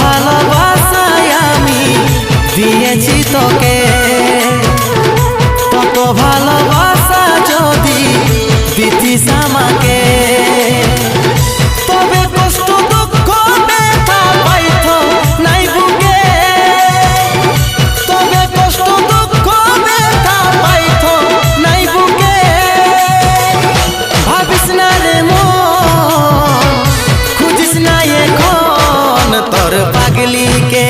ভালোবাসায় আমি দিয়েছি তোকে, তত ভালোবাসা যদি দিতিস আমাকে, তবে কষ্ট দুঃখ ব্যথা পাইতো নাই বুকে, তবে কষ্ট দুঃখ ব্যথা পাইতো নাই বুকে। ভাবিস না রে মন, খুঁজিস না এখন তোর পাগলিকে।